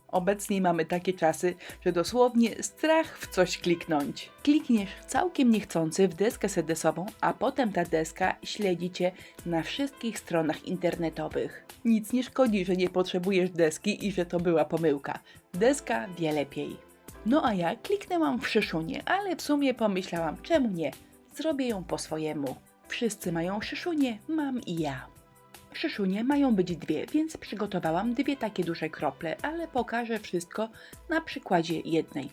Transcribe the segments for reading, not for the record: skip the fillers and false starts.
Obecnie mamy takie czasy, że dosłownie strach w coś kliknąć. Klikniesz całkiem niechcący w deskę sedesową, a potem ta deska śledzi cię na wszystkich stronach internetowych. Nic nie szkodzi, że nie potrzebujesz deski i że to była pomyłka. Deska wie lepiej. No a ja kliknęłam w Szyszunię, ale w sumie pomyślałam, czemu nie? Zrobię ją po swojemu. Wszyscy mają Szyszunię, mam i ja. Szyszunie mają być dwie, więc przygotowałam dwie takie duże krople, ale pokażę wszystko na przykładzie jednej.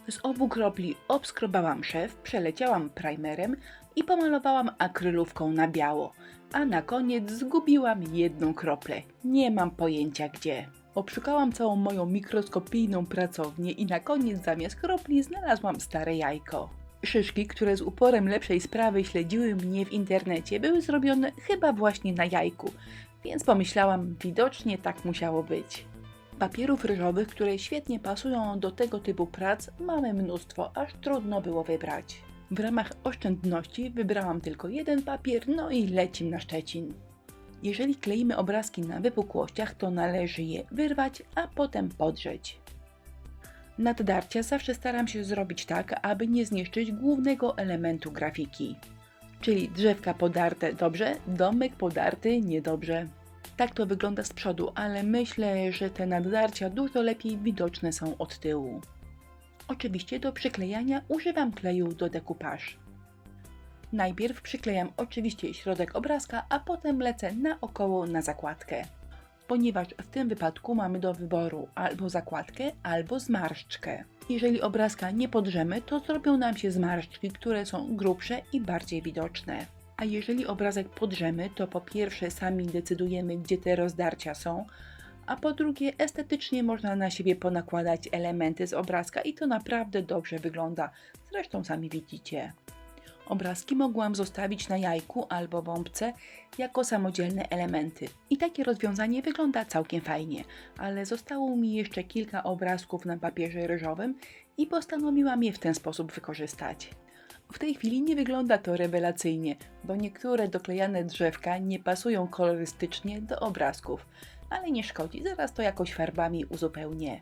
Z obu kropli obskrobałam szef, przeleciałam primerem i pomalowałam akrylówką na biało, a na koniec zgubiłam jedną kroplę. Nie mam pojęcia gdzie. Obszukałam całą moją mikroskopijną pracownię i na koniec zamiast kropli znalazłam stare jajko. Szyszki, które z uporem lepszej sprawy śledziły mnie w internecie, były zrobione chyba właśnie na jajku, więc pomyślałam, widocznie tak musiało być. Papierów ryżowych, które świetnie pasują do tego typu prac, mamy mnóstwo, aż trudno było wybrać. W ramach oszczędności wybrałam tylko jeden papier, no i lecim na Szczecin. Jeżeli kleimy obrazki na wypukłościach, to należy je wyrwać, a potem podrzeć. Naddarcia zawsze staram się zrobić tak, aby nie zniszczyć głównego elementu grafiki. Czyli drzewka podarte dobrze, domek podarty niedobrze. Tak to wygląda z przodu, ale myślę, że te naddarcia dużo lepiej widoczne są od tyłu. Oczywiście do przyklejania używam kleju do decoupage. Najpierw przyklejam oczywiście środek obrazka, a potem lecę naokoło na zakładkę. Ponieważ w tym wypadku mamy do wyboru albo zakładkę, albo zmarszczkę. Jeżeli obrazka nie podrzemy, to zrobią nam się zmarszczki, które są grubsze i bardziej widoczne. A jeżeli obrazek podrzemy, to po pierwsze sami decydujemy, gdzie te rozdarcia są, a po drugie estetycznie można na siebie ponakładać elementy z obrazka i to naprawdę dobrze wygląda. Zresztą sami widzicie. Obrazki mogłam zostawić na jajku albo bombce jako samodzielne elementy. I takie rozwiązanie wygląda całkiem fajnie, ale zostało mi jeszcze kilka obrazków na papierze ryżowym i postanowiłam je w ten sposób wykorzystać. W tej chwili nie wygląda to rewelacyjnie, bo niektóre doklejane drzewka nie pasują kolorystycznie do obrazków, ale nie szkodzi, zaraz to jakoś farbami uzupełnię.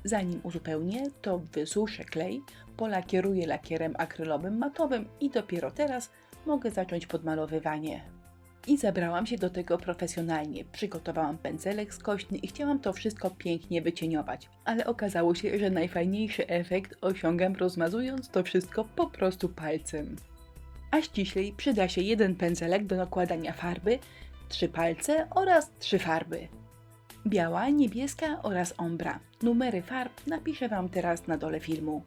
Zanim uzupełnię, to wysuszę klej, polakieruję lakierem akrylowym matowym i dopiero teraz mogę zacząć podmalowywanie. I zabrałam się do tego profesjonalnie. Przygotowałam pędzelek skośny i chciałam to wszystko pięknie wycieniować, ale okazało się, że najfajniejszy efekt osiągam rozmazując to wszystko po prostu palcem. A ściślej przyda się jeden pędzelek do nakładania farby, 3 palce oraz 3 farby. Biała, niebieska oraz ombra. Numery farb napiszę Wam teraz na dole filmu.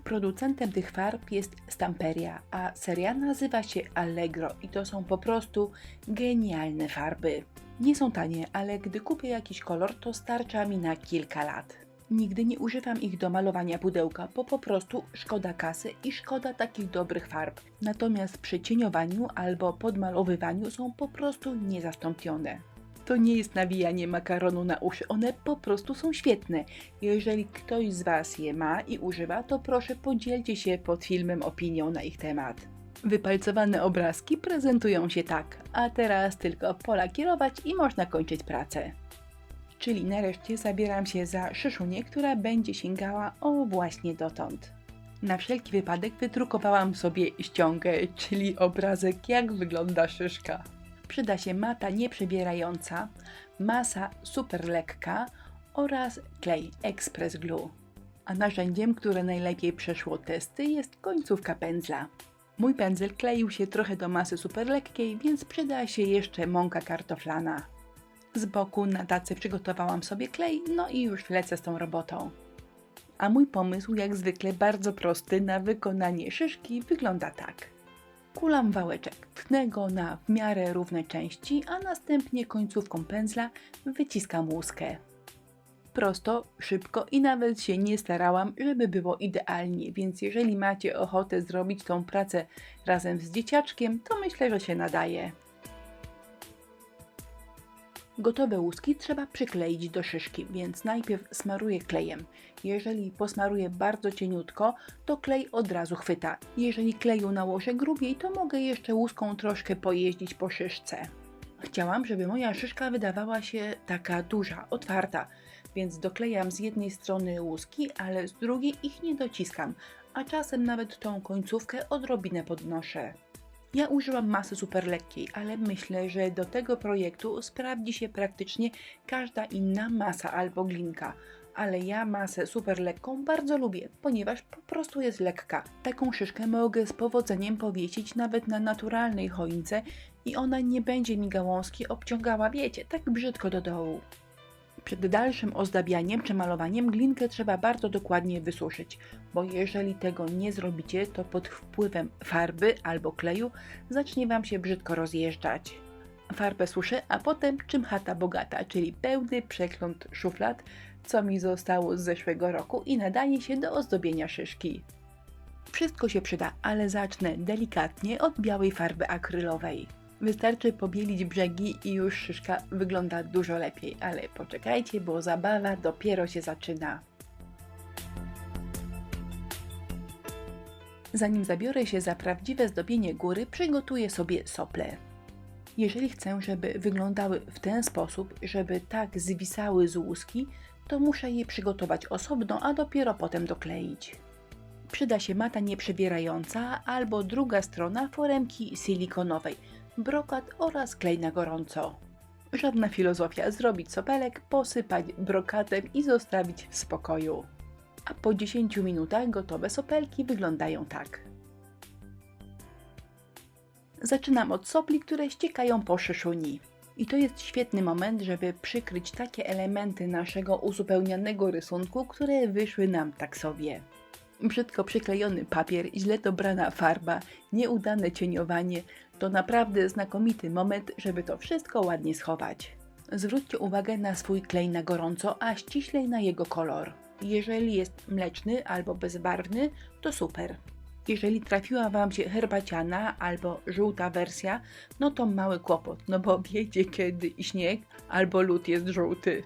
Producentem tych farb jest Stamperia, a seria nazywa się Allegro i to są po prostu genialne farby. Nie są tanie, ale gdy kupię jakiś kolor, to starcza mi na kilka lat. Nigdy nie używam ich do malowania pudełka, bo po prostu szkoda kasy i szkoda takich dobrych farb. Natomiast przy cieniowaniu albo podmalowywaniu są po prostu niezastąpione. To nie jest nawijanie makaronu na uszy, one po prostu są świetne. Jeżeli ktoś z Was je ma i używa, to proszę podzielcie się pod filmem opinią na ich temat. Wypalcowane obrazki prezentują się tak, a teraz tylko polakierować i można kończyć pracę. Czyli nareszcie zabieram się za szyszunię, która będzie sięgała właśnie dotąd. Na wszelki wypadek wydrukowałam sobie ściągę, czyli obrazek jak wygląda szyszka. Przyda się mata nieprzebierająca, masa super lekka oraz klej Express Glue. A narzędziem, które najlepiej przeszło testy, jest końcówka pędzla. Mój pędzel kleił się trochę do masy super lekkiej, więc przyda się jeszcze mąka kartoflana. Z boku na tacy przygotowałam sobie klej, no i już lecę z tą robotą. A mój pomysł, jak zwykle bardzo prosty na wykonanie szyszki, wygląda tak. Kulam wałeczek, tnę go na w miarę równe części, a następnie końcówką pędzla wyciskam łuskę. Prosto, szybko i nawet się nie starałam, żeby było idealnie, więc jeżeli macie ochotę zrobić tą pracę razem z dzieciaczkiem, to myślę, że się nadaje. Gotowe łuski trzeba przykleić do szyszki, więc najpierw smaruję klejem. Jeżeli posmaruję bardzo cieniutko, to klej od razu chwyta. Jeżeli kleju nałożę grubiej, to mogę jeszcze łuską troszkę pojeździć po szyszce. Chciałam, żeby moja szyszka wydawała się taka duża, otwarta, więc doklejam z jednej strony łuski, ale z drugiej ich nie dociskam, a czasem nawet tą końcówkę odrobinę podnoszę. Ja użyłam masy super lekkiej, ale myślę, że do tego projektu sprawdzi się praktycznie każda inna masa albo glinka. Ale ja masę super lekką bardzo lubię, ponieważ po prostu jest lekka. Taką szyszkę mogę z powodzeniem powiesić nawet na naturalnej choince i ona nie będzie mi gałązki obciągała, wiecie, tak brzydko do dołu. Przed dalszym ozdabianiem czy malowaniem glinkę trzeba bardzo dokładnie wysuszyć, bo jeżeli tego nie zrobicie, to pod wpływem farby albo kleju zacznie Wam się brzydko rozjeżdżać. Farbę suszę, a potem czym chata bogata, czyli pełny przegląd szuflad, co mi zostało z zeszłego roku i nadaje się do ozdobienia szyszki. Wszystko się przyda, ale zacznę delikatnie od białej farby akrylowej. Wystarczy pobielić brzegi i już szyszka wygląda dużo lepiej, ale poczekajcie, bo zabawa dopiero się zaczyna. Zanim zabiorę się za prawdziwe zdobienie góry, przygotuję sobie sople. Jeżeli chcę, żeby wyglądały w ten sposób, żeby tak zwisały z łuski, to muszę je przygotować osobno, a dopiero potem dokleić. Przyda się mata nieprzebierająca albo druga strona foremki silikonowej, brokat oraz klej na gorąco. Żadna filozofia, zrobić sopelek, posypać brokatem i zostawić w spokoju. A po 10 minutach gotowe sopelki wyglądają tak. Zaczynam od sopli, które ściekają po szyszuni. I to jest świetny moment, żeby przykryć takie elementy naszego uzupełnianego rysunku, które wyszły nam tak sobie. Brzydko przyklejony papier, źle dobrana farba, nieudane cieniowanie to naprawdę znakomity moment, żeby to wszystko ładnie schować. Zwróćcie uwagę na swój klej na gorąco, a ściślej na jego kolor. Jeżeli jest mleczny albo bezbarwny, to super. Jeżeli trafiła Wam się herbaciana albo żółta wersja, no to mały kłopot, no bo wiecie kiedy śnieg albo lód jest żółty.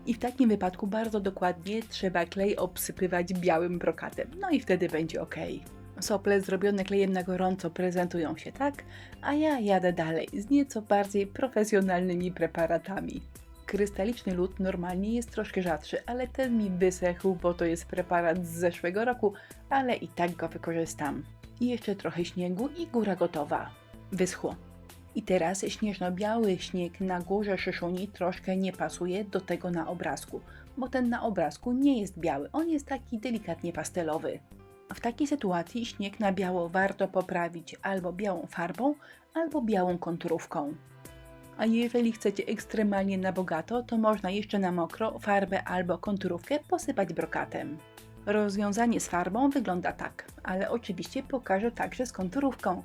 I w takim wypadku bardzo dokładnie trzeba klej obsypywać białym brokatem, no i wtedy będzie ok. Sople zrobione klejem na gorąco prezentują się tak, a ja jadę dalej z nieco bardziej profesjonalnymi preparatami. Krystaliczny lód normalnie jest troszkę rzadszy, ale ten mi wysechł, bo to jest preparat z zeszłego roku, ale i tak go wykorzystam. I jeszcze trochę śniegu i góra gotowa. Wyschło. I teraz śnieżno-biały śnieg na górze szyszuni troszkę nie pasuje do tego na obrazku, bo ten na obrazku nie jest biały, on jest taki delikatnie pastelowy. W takiej sytuacji śnieg na biało warto poprawić albo białą farbą, albo białą konturówką. A jeżeli chcecie ekstremalnie na bogato, to można jeszcze na mokro farbę albo konturówkę posypać brokatem. Rozwiązanie z farbą wygląda tak, ale oczywiście pokażę także z konturówką.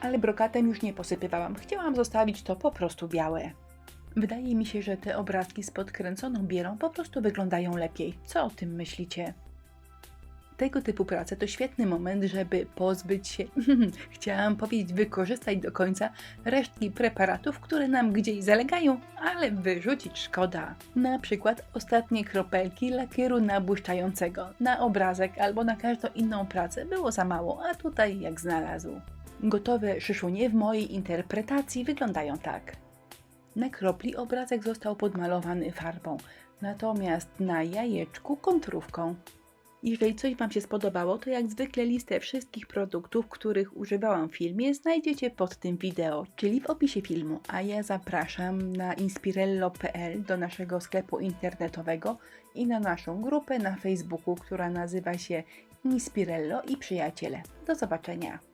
Ale brokatem już nie posypywałam, chciałam zostawić to po prostu białe. Wydaje mi się, że te obrazki z podkręconą bielą po prostu wyglądają lepiej. Co o tym myślicie? Tego typu prace to świetny moment, żeby pozbyć się, chciałam powiedzieć wykorzystać do końca resztki preparatów, które nam gdzieś zalegają, ale wyrzucić szkoda. Na przykład ostatnie kropelki lakieru nabłyszczającego na obrazek albo na każdą inną pracę było za mało, a tutaj jak znalazł. Gotowe szyszunie w mojej interpretacji wyglądają tak. Na kropli obrazek został podmalowany farbą, natomiast na jajeczku konturówką. Jeżeli coś Wam się spodobało, to jak zwykle listę wszystkich produktów, których używałam w filmie, znajdziecie pod tym wideo, czyli w opisie filmu. A ja zapraszam na inspirello.pl do naszego sklepu internetowego i na naszą grupę na Facebooku, która nazywa się Inspirello i Przyjaciele. Do zobaczenia!